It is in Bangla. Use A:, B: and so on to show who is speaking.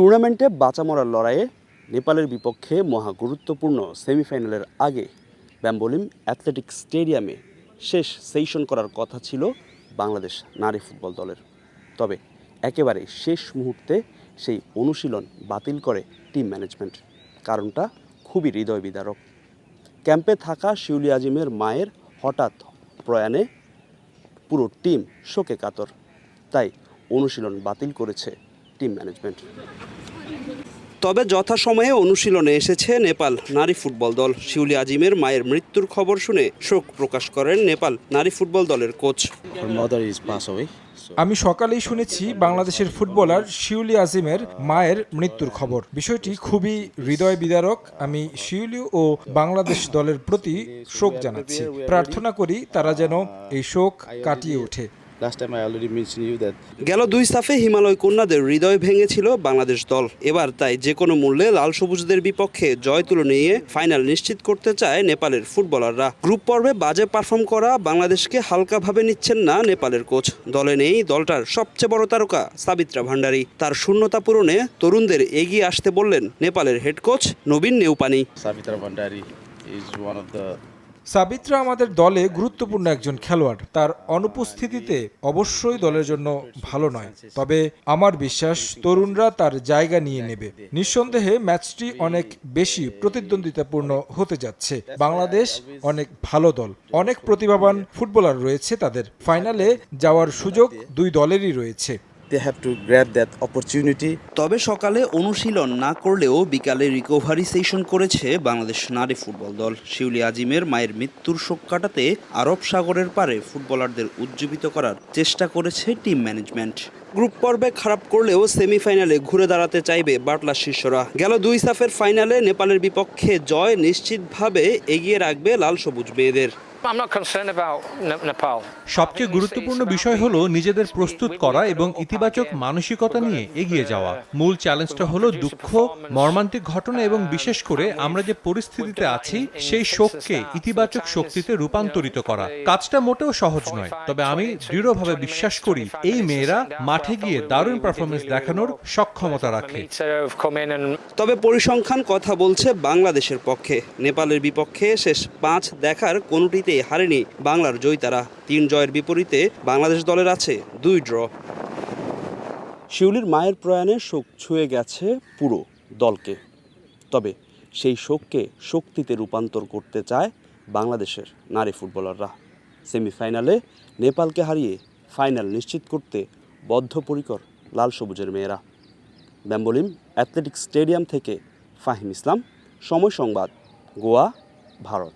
A: টুর্নামেন্টে বাঁচা মরার লড়াইয়ে নেপালের বিপক্ষে মহা গুরুত্বপূর্ণ সেমিফাইনালের আগে ব্যাম্বোলিম অ্যাথলেটিক্স স্টেডিয়ামে শেষ সেশন করার কথা ছিল বাংলাদেশ নারী ফুটবল দলের। তবে একেবারে শেষ মুহূর্তে সেই অনুশীলন বাতিল করে টিম ম্যানেজমেন্ট। কারণটা খুবই হৃদয় বিদারক। ক্যাম্পে থাকা শিউলি আজিমের মায়ের হঠাৎ প্রয়াণে পুরো টিম শোকে কাতর। তাই অনুশীলন বাতিল করেছে টিম ম্যানেজমেন্ট। তবে যথাসময়ে অনুশীলনে এসেছে নেপাল নারী ফুটবল দল। শিউলি আজিমের মায়ের মৃত্যুর খবর শুনে শোক প্রকাশ করেন নেপাল নারী ফুটবল দলের কোচ।
B: আমি সকালেই শুনেছি বাংলাদেশের ফুটবলার শিউলি আজিমের মায়ের মৃত্যুর খবর। বিষয়টি খুবই হৃদয় বিদারক। আমি শিউলি ও বাংলাদেশ দলের প্রতি শোক জানাচ্ছি। প্রার্থনা করি তারা যেন এই শোক কাটিয়ে ওঠে।
A: গেল 2 সাফে হিমালয় কন্যাদের হৃদয় ভেঙেছিল বাংলাদেশ দল। এবার তাই যে কোনো মূল্যে লাল সবুজদের বিপক্ষে জয় তুলে নিয়ে ফাইনাল নিশ্চিত করতে চায় নেপালের ফুটবলাররা। গ্রুপ পর্বে বাজে পারফর্ম করা বাংলাদেশকে হালকাভাবে নিচ্ছেন না নেপালের কোচ। দলে নেই দলটার সবচেয়ে বড় তারকা সাবিত্রা ভান্ডারী। তার শূন্যতা পূরণে তরুণদের এগিয়ে আসতে বললেন নেপালের হেড কোচ নবীন নেউপানি।
B: সাবিত্রা আমাদের দলে গুরুত্বপূর্ণ একজন খেলোয়াড়। তার অনুপস্থিতিতে অবশ্যই দলের জন্য ভালো নয়। তবে আমার বিশ্বাস তরুণরা তার জায়গা নিয়ে নেবে। নিঃসন্দেহে ম্যাচটি অনেক বেশি প্রতিদ্বন্দ্বিতাপূর্ণ হতে যাচ্ছে। বাংলাদেশ অনেক ভালো দল, অনেক প্রতিভাবান ফুটবলার রয়েছে তাদের। ফাইনালে যাওয়ার সুযোগ দুই দলেরই রয়েছে।
A: তবে সকালে অনুশীলন না করলেও বিকালে রিকভারি সেশন করেছে বাংলাদেশ নারী ফুটবল দল। শিউলি আজিমের মায়ের মৃত্যুর শোক কাটাতে আরব সাগরের পারে ফুটবলারদের উজ্জীবিত করার চেষ্টা করেছে টিম ম্যানেজমেন্ট। গ্রুপ পর্বে খারাপ করলেও সেমিফাইনালে ঘুরে দাঁড়াতে চাইবে বাটলার শিষ্যরা। গেল 2 সাফের ফাইনালে নেপালের বিপক্ষে জয় নিশ্চিতভাবে এগিয়ে রাখবে লাল সবুজ মেয়েদের।
C: সবচেয়ে গুরুত্বপূর্ণ বিষয় হলো নিজেদের প্রস্তুত করা এবং ইতিবাচক মানসিকতা নিয়ে এগিয়ে যাওয়া। মূল চ্যালেঞ্জটা হলো দুঃখ, মর্মান্তিক ঘটনা এবং বিশেষ করে আমরা যে পরিস্থিতিতে আছি সেই শোককে ইতিবাচক শক্তিতে রূপান্তরিত করা। কাজটা মোটেও সহজ নয়, তবে আমি দৃঢ়ভাবে বিশ্বাস করি এই মেয়েরা মাঠে গিয়ে দারুণ পারফরমেন্স দেখানোর সক্ষমতা রাখে।
A: তবে পরিসংখ্যান কথা বলছে বাংলাদেশের পক্ষে। নেপালের বিপক্ষে শেষ 5 দেখার কোনোটিতে হারেনি বাংলার জয়িতারা। 3 জয়ের বিপরীতে বাংলাদেশ দলের আছে 2 ড্র। শিউলির মায়ের প্রয়াণে শোক ছুঁয়ে গেছে পুরো দলকে। তবে সেই শোককে শক্তিতে রূপান্তর করতে চায় বাংলাদেশের নারী ফুটবলাররা। সেমিফাইনালে নেপালকে হারিয়ে ফাইনাল নিশ্চিত করতে বদ্ধপরিকর লাল সবুজের মেয়েরা। ব্যাম্বোলিম অ্যাথলেটিক্স স্টেডিয়াম থেকে ফাহিম ইসলাম, সময় সংবাদ, গোয়া, ভারত।